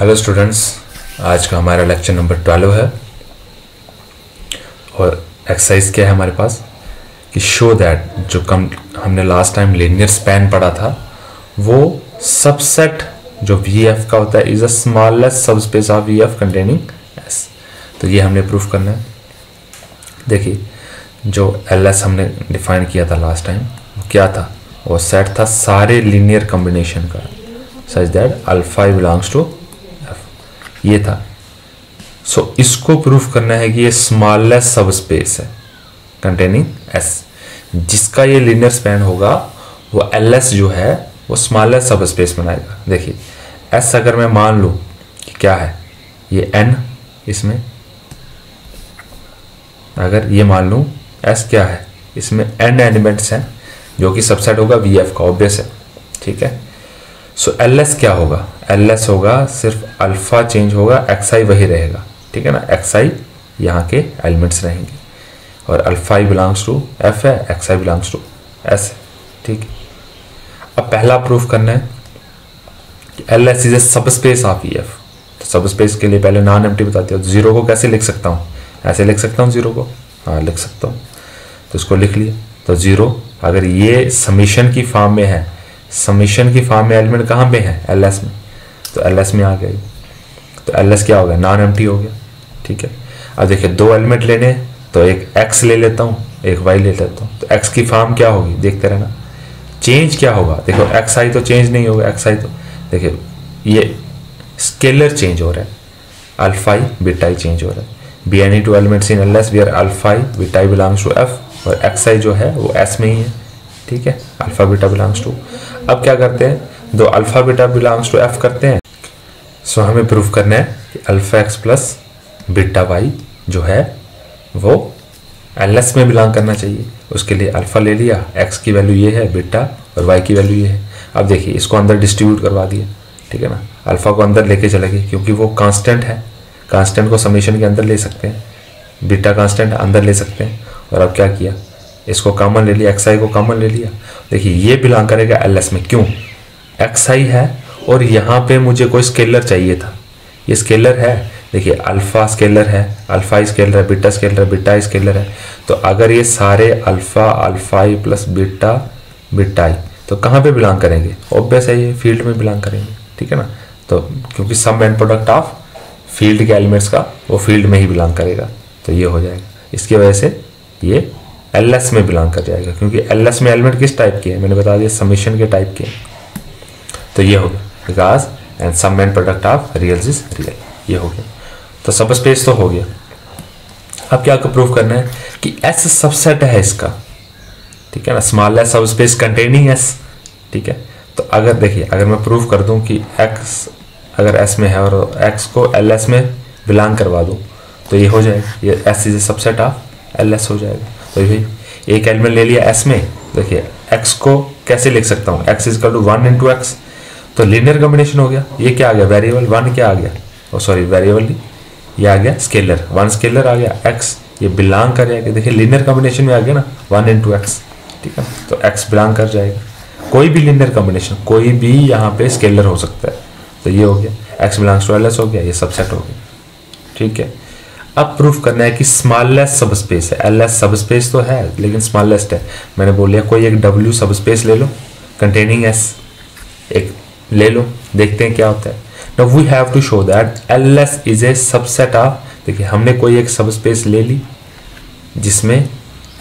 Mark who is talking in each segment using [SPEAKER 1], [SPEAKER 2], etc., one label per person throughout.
[SPEAKER 1] Hello students, आज का हमारा लेक्चर नंबर 12 है और एक्सरसाइज क्या है हमारे पास कि शो दैट जो हमने लास्ट टाइम लीनियर स्पैन पढ़ा था वो सबसेट जो वी एफ का होता है is a smallest subspace of V F containing S. तो ये हमने प्रूफ करना है। देखिए जो एल एस हमने डिफाइन किया था लास्ट टाइम वो क्या था, वो सेट था सारे लीनियर कॉम्बिनेशन का such that alpha belongs to F, ये था। सो इसको प्रूफ करना है कि ये स्मॉलेस्ट सबस्पेस है कंटेनिंग एस, जिसका ये लीनियर स्पैन होगा वो एल एस जो है वो स्मॉलेस्ट सबस्पेस बनाएगा। देखिए एस अगर मैं मान लूँ कि क्या है ये एन, इसमें अगर ये मान लूँ एस क्या है, इसमें एन एलिमेंट्स हैं जो कि सबसेट होगा वी एफ का, ऑब्वियस है, ठीक है। सो एल एस क्या होगा, एल एस होगा सिर्फ अल्फा चेंज होगा, एक्स आई वही रहेगा, ठीक है ना। एक्स आई यहाँ के एलिमेंट्स रहेंगे और alpha i belongs to F है, X i belongs to S है, ठीक है। अब पहला प्रूफ करना है कि L S is a subspace of E F. तो सबस्पेस के लिए पहले नॉन एम्प्टी बताते हो। जीरो को कैसे लिख सकता हूँ, ऐसे लिख सकता हूँ जीरो को, हाँ लिख सकता हूँ। तो इसको लिख लिया। तो जीरो अगर ये समीशन की फॉर्म में है, समीशन की फॉर्म में एलिमेंट कहाँ पे है, एल एस में, तो एल एस में आ गया। तो एल एस क्या हो गया, नॉन एम्प्टी हो गया, ठीक है। अब देखिए दो एलिमेंट लेने, तो एक एक्स ले लेता हूँ, एक वाई ले लेता हूँ। तो एक्स की फॉर्म क्या होगी, देखते रहना। चेंज क्या होगा, देखो एक्स आई तो चेंज नहीं होगा, एक्स आई तो देखिए ये स्केलर चेंज हो रहा है, alpha I beta I change हो रहा है। Be any two elements in L S where alpha I beta I belongs to F और एक्स आई जो है वो एस में ही है, ठीक है। अल्फा बीटा बिलोंग्स टू, अब क्या करते हैं, दो alpha beta belongs to F करते हैं। सो हमें प्रूफ करना है कि alpha X plus beta Y जो है वो एल एस में बिलोंग करना चाहिए। उसके लिए अल्फा ले लिया, एक्स की वैल्यू ये है बीटा और वाई की वैल्यू ये है। अब देखिए इसको अंदर डिस्ट्रीब्यूट करवा दिया, ठीक है ना। अल्फा को अंदर लेके चले गए क्योंकि वो कांस्टेंट है, कांस्टेंट को समेशन के अंदर ले सकते हैं, बीटा कांस्टेंट अंदर ले सकते हैं। और अब क्या किया, इसको कॉमन ले लिया, एक्स आई को कॉमन ले लिया। देखिए ये बिलोंग करेगा एल एस में, क्यों, एक्स आई है और यहाँ पे मुझे कोई स्केलर चाहिए था, ये स्केलर है। देखिए अल्फा स्केलर है, अल्फा स्केलर है, बीटा स्केलर है, बीटा स्केलर है। तो अगर ये सारे अल्फा अल्फा आई प्लस बीटा बीटा आई तो कहाँ पे बिलोंग करेंगे, ऑब्वियस है ये फील्ड में बिलोंग करेंगे, ठीक है ना। तो क्योंकि सम एंड प्रोडक्ट ऑफ फील्ड के एलिमेंट्स का वो फील्ड में ही बिलोंग करेगा, तो ये हो जाएगा। इसकी वजह से ये एल एस में बिलोंग कर जाएगा, क्योंकि एल एस में एलिमेंट किस टाइप के हैं, मैंने बता दिया समेशन के टाइप के। तो ये हो गया because and sum and product of reals is real, ये हो गया। तो सब स्पेस तो हो गया। अब क्या प्रूफ करना है कि एस सबसेट है इसका, ठीक है ना, स्मॉलेस्ट सब स्पेस कंटेनिंग एस, ठीक है। तो अगर देखिए अगर मैं प्रूफ कर दूं कि एक्स अगर एस में है और एक्स को एल एस में बिलोंग करवा दूं तो ये हो जाएगा, ये S is a subset of L S हो जाएगा। तो ये एक एलिमेंट ले लिया एस में, देखिए एक्स को कैसे लिख सकता हूँ, X is to 1 into X, तो लीनियर कॉम्बिनेशन हो गया। ये क्या आ गया, वेरिएबल 1 क्या आ गया, ओ सॉरी वेरिएबल नहीं, ये आ गया स्केलर, 1 स्केलर आ गया एक्स, ये बिलोंग कर जाएगा। देखिए लीनियर कॉम्बिनेशन में आ गया ना 1 इंटू एक्स, ठीक है। तो एक्स बिलोंग कर जाएगा, कोई भी लीनियर कॉम्बिनेशन कोई भी यहाँ पे स्केलर हो सकता है। तो ये हो गया X belongs to L S हो गया, ये सबसेट हो गया, ठीक है। अब प्रूफ करना है कि स्मॉलेस्ट सबस्पेस है, एल एस सबस्पेस तो है लेकिन स्मॉलेस्ट है। मैंने बोल लिया कोई एक डब्ल्यू सबस्पेस ले लो कंटेनिंग एस, एक ले लो, देखते हैं क्या होता है। Now we have to show that L S is a subset of, देखिए हमने कोई एक सबस्पेस ले ली जिसमें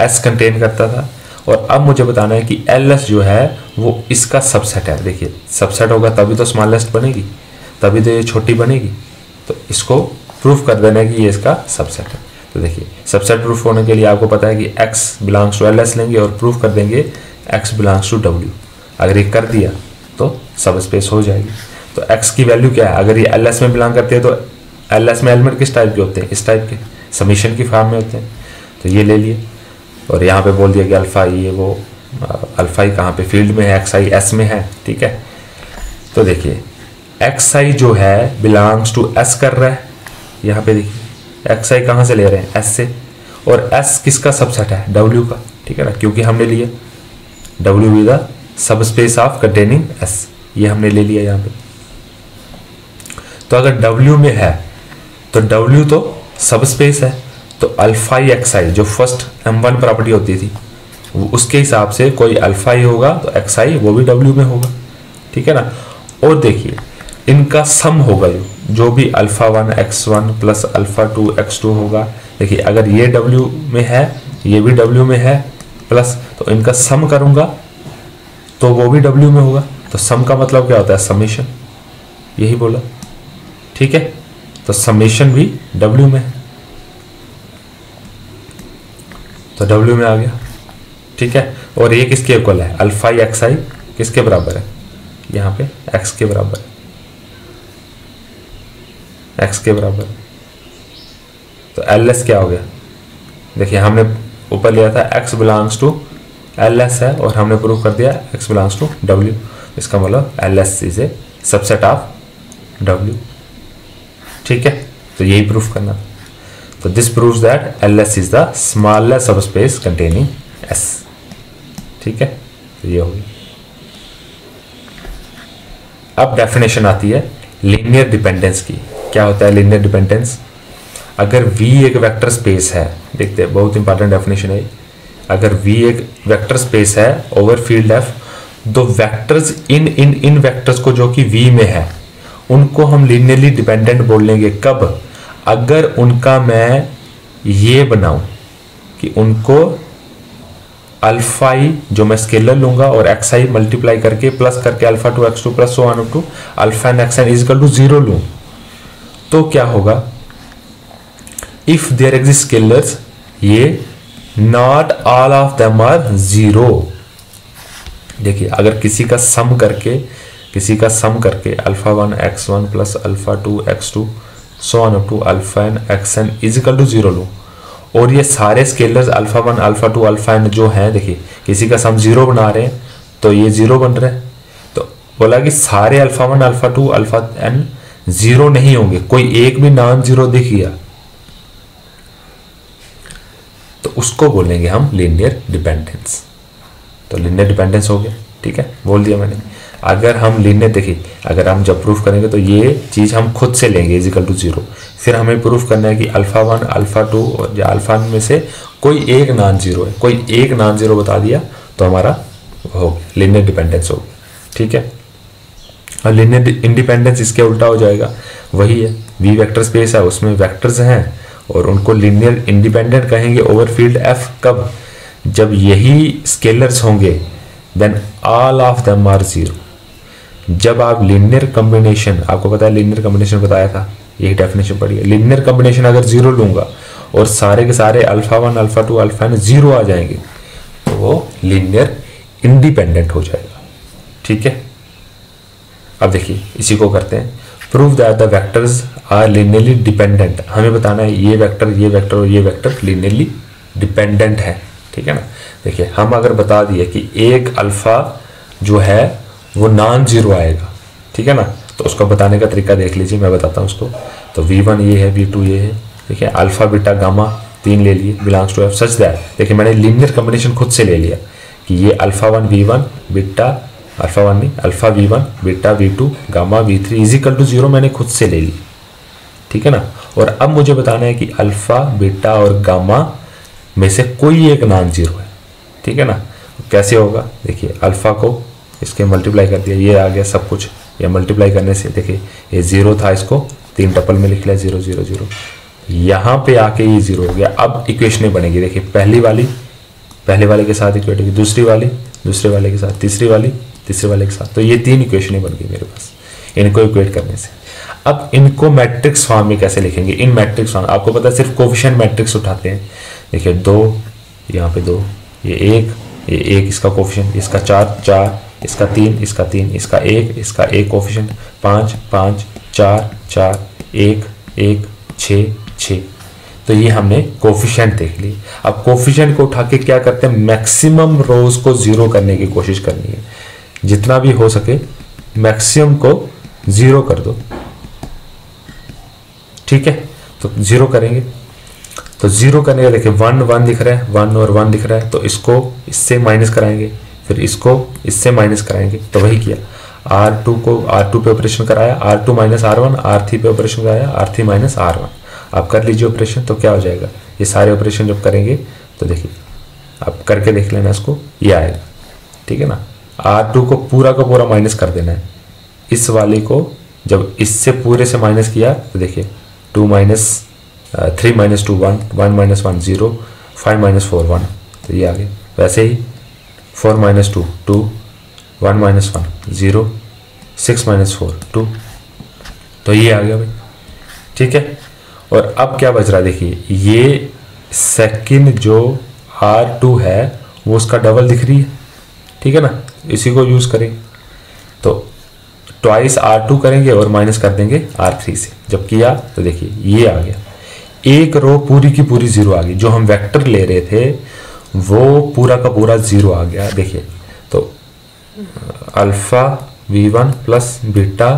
[SPEAKER 1] एस कंटेन करता था और अब मुझे बताना है कि एल एस जो है वो इसका सबसेट है। देखिए सबसेट होगा तभी तो स्मॉलेस्ट बनेगी, तभी तो ये छोटी बनेगी। तो इसको प्रूफ कर देना है कि ये इसका सबसेट है। तो देखिए सबसेट प्रूफ होने के लिए आपको पता है कि x belongs to L S लेंगे और प्रूफ कर देंगे x बिलोंग्स टू w। अगर ये कर दिया तो सब स्पेस हो जाएगी। तो x की वैल्यू क्या है, अगर ये एल एस में बिलोंग करते हैं तो एल एस में एलिमेंट किस टाइप के होते हैं, इस टाइप के समीशन की फॉर्म में होते हैं। तो ये ले लिए और यहाँ पे बोल दिया कि अल्फा ये वो अल्फा ही कहाँ पे फील्ड में है, एक्स आई एस में है, ठीक है। तो देखिए एक्स आई जो है बिलोंग्स टू एस कर रहा है, यहाँ पे देखिए एक्स आई कहाँ से ले रहे हैं, एस से, और एस किसका सबसेट है, डब्ल्यू का, ठीक है ना, क्योंकि हमने लिया W is the subspace of containing S, ये हमने ले लिया यहाँ पे। तो अगर W में है तो W तो सब स्पेस है, तो अल्फा ई एक्स आई जो फर्स्ट M1 प्रॉपर्टी होती थी उसके हिसाब से कोई अल्फा ई होगा तो एक्स आई वो भी W में होगा, ठीक है ना। और देखिए इनका सम होगा जो भी alpha 1 x1 plus alpha 2 x2 होगा। देखिए अगर ये W में है ये भी W में है प्लस, तो इनका सम करूंगा तो वो भी W में होगा। तो सम का मतलब क्या होता है, समेशन, यही बोला, ठीक है। तो समेशन भी W में है, तो W में आ गया, ठीक है। और ये किसके इक्वल है, अल्फा एक्स आई किसके बराबर है, यहाँ पे x के बराबर है, x के बराबर। तो LS क्या हो गया, देखिए हमने ऊपर लिया था x बिलोंग्स टू LS है और हमने प्रूव कर दिया x बिलोंग्स टू W। इसका मतलब LS is a subset of W, ठीक है। तो यही प्रूफ करना। तो this proves that LS is the smallest subspace containing S, ठीक है। तो ये होगी। अब डेफिनेशन आती है लीनियर डिपेंडेंस की। क्या होता है लीनियर डिपेंडेंस, अगर V एक वेक्टर स्पेस है, देखते हैं बहुत इंपॉर्टेंट डेफिनेशन है। अगर V एक वेक्टर स्पेस है ओवर फील्ड F, दो वेक्टर्स इन वेक्टर्स को जो कि V में है उनको हम लीनियरली डिपेंडेंट बोल लेंगे। कब, अगर उनका मैं ये बनाऊं कि उनको अल्फा ई जो मैं स्केलर लूंगा और एक्स आई मल्टीप्लाई करके प्लस करके alpha two X two plus so on up to alpha N X N is equal to 0 लूं, तो क्या होगा, इफ देयर एग्जिस्ट स्केलर्स ये not all of them are 0। देखिए अगर किसी का सम करके alpha 1 x1 plus alpha 2 x2 so on up to alpha N X N is equal to 0 लूं, और ये सारे scalars alpha 1 alpha 2 alpha N जो हैं, देखिए किसी का सम 0 बना रहे हैं तो ये 0 बन रहा है। तो बोला कि सारे अल्फा 1 अल्फा 2 अल्फा एन 0 नहीं होंगे, कोई एक भी नॉन 0 दिख गया तो उसको बोलेंगे हम लीनियर डिपेंडेंस। तो लीनियर डिपेंडेंस हो गया, ठीक है, बोल दिया मैंने। अगर हम लीनियर, देखिए अगर हम जब प्रूफ करेंगे तो ये चीज हम खुद से लेंगे इज इक्वल टू 0, फिर हमें प्रूफ करना है कि अल्फा 1 अल्फा 2 और या अल्फा में से कोई एक नॉन 0 है, कोई एक नॉन 0 बता दिया तो हमारा हो लीनियर डिपेंडेंस होगी, ठीक है। और लीनियर इंडिपेंडेंस इसके उल्टा हो जाएगा, वही है V वेक्टर स्पेस है उसमें वेक्टर्स हैं और उनको लीनियर इंडिपेंडेंट कहेंगे ओवर फील्ड F। कब, जब यही स्केलर्स होंगे then all of them are 0। जब आप लीनियर कॉम्बिनेशन, आपको पता है लीनियर कॉम्बिनेशन बताया था, यही डेफिनेशन पढ़ी है। लीनियर कॉम्बिनेशन अगर 0 लूंगा और सारे के सारे अल्फा 1 अल्फा 2 अल्फा एन 0 आ जाएंगे तो वो लीनियर इंडिपेंडेंट हो जाएगा, ठीक है। अब देखिए इसी को करते हैं, prove that the vectors are linearly dependent. हमें बताना है ये वेक्टर और ये वेक्टर लीनियरली डिपेंडेंट है, ठीक है ना। देखिए हम अगर बता दिए कि एक अल्फा जो है वो नॉन 0 आएगा, ठीक है ना, तो उसको बताने का तरीका देख लीजिए, मैं बताता हूँ उसको। तो V1 ये है, V2 ये है, देखिए अल्फा बीटा गामा 3 ले लिए belongs to F such that, देखिए मैंने लीनियर कॉम्बिनेशन खुद से ले लिया कि ये अल्फा 1 V1 बीटा अल्फा 1 नहीं alpha V1 beta V2 gamma V3 is equal to 0 मैंने खुद से ले ली, ठीक है ना। और अब मुझे बताना है कि अल्फा बीटा और गामा में से कोई एक नॉन 0 है, ठीक है ना। कैसे होगा, देखिए अल्फा को इसके मल्टीप्लाई कर दिया, ये आ गया सब कुछ, ये मल्टीप्लाई करने से देखिए ये 0 था, इसको 3 टपल में लिख लिया 0 0 0, यहाँ पे आके ये 0 हो गया। अब इक्वेशनें बनेगी, देखिए पहले वाले के साथ इक्वेट होगी, दूसरे वाले के साथ, तीसरे वाले के साथ, तो ये 3 इक्वेशनें बन गई मेरे पास इनको इक्वेट करने से। अब इनको मैट्रिक्स फॉर्म में कैसे लिखेंगे, इन मैट्रिक्स फॉर्म, आपको पता है सिर्फ कोफिशिएंट मैट्रिक्स उठाते हैं। देखिए 2 यहाँ पे 2, ये 1 इसका कोफिशिएंट, इसका 4 इसका 3 इसका 3 इसका 1 इसका 1 कोफिशिएंट, 5 5 4 4 1 1 6 6। तो ये हमने कोफिशिएंट देख ली। अब कोफिशिएंट को उठा के क्या करते हैं, मैक्सिमम रोज को 0 करने की कोशिश करनी है, जितना भी हो सके मैक्सिमम को 0 कर दो, ठीक है। तो 0 करेंगे, तो 0 करने का देखिए 1 1 दिख रहा है, 1 और 1 दिख रहा है, तो इसको इससे माइनस कराएंगे, फिर इसको इससे माइनस कराएंगे, तो वही किया। R2 को R2 पे ऑपरेशन कराया, R2 माइनस R1, R3 पे ऑपरेशन कराया, R3 माइनस R1। आप कर लीजिए ऑपरेशन, तो क्या हो जाएगा, ये सारे ऑपरेशन जब करेंगे तो देखिए आप करके देख लेना इसको, ये आएगा, ठीक है ना। R2 को पूरा का पूरा माइनस कर देना है, इस वाले को जब इससे पूरे से माइनस किया तो देखिए 2 माइनस 3 माइनस 2 1, 1 माइनस 1 0, 5 माइनस 4 1, तो ये आ गया। वैसे ही 4 माइनस 2 2, 1 माइनस 1 0, 6 माइनस 4 2, तो ये आ गया भाई, ठीक है। और अब क्या बच रहा है, देखिए ये सेकंड जो R2 है वो उसका डबल दिख रही है, ठीक है ना, इसी को यूज करेंगे। तो ट्वाइस R2 करेंगे और माइनस कर देंगे R3 से, जब किया तो देखिए ये आ गया, एक रो पूरी की पूरी जीरो आ गई, जो हम वेक्टर ले रहे थे वो पूरा का पूरा जीरो आ गया। देखिए तो alpha V1 plus beta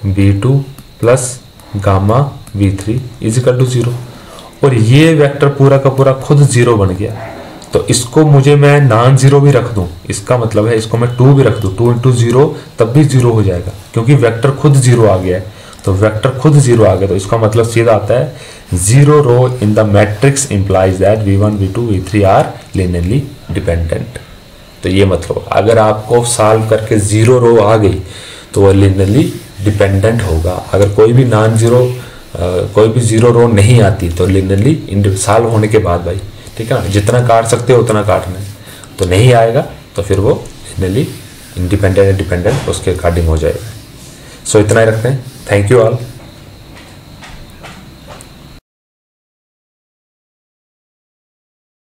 [SPEAKER 1] V2 plus gamma V3 is equal to 0, और ये वेक्टर पूरा का पूरा खुद जीरो बन गया। तो इसको मुझे मैं नॉन जीरो भी रख दूं, इसका मतलब है इसको मैं 2 भी रख दूं, 2 इंटू 0 तब भी जीरो हो जाएगा, क्योंकि वेक्टर खुद जीरो आ गया है। तो वेक्टर खुद जीरो आ गया, तो इसका मतलब सीधा आता है zero row in the matrix implies that V1 V2 V3 are linearly dependent. तो ये मतलब अगर आपको सॉल्व करके जीरो रो आ गई तो वो लिनियरली डिपेंडेंट होगा। अगर कोई भी नॉन जीरो कोई भी जीरो रो नहीं आती तो लिनियरली सॉल्व होने के बाद भाई, ठीक है ना, जितना काट सकते हो उतना काटना है, तो नहीं आएगा तो फिर वो लिनियरली इंडिपेंडेंट डिपेंडेंट उसके अकॉर्डिंग हो जाएगा। सो इतना ही रखते हैं। Thank you all.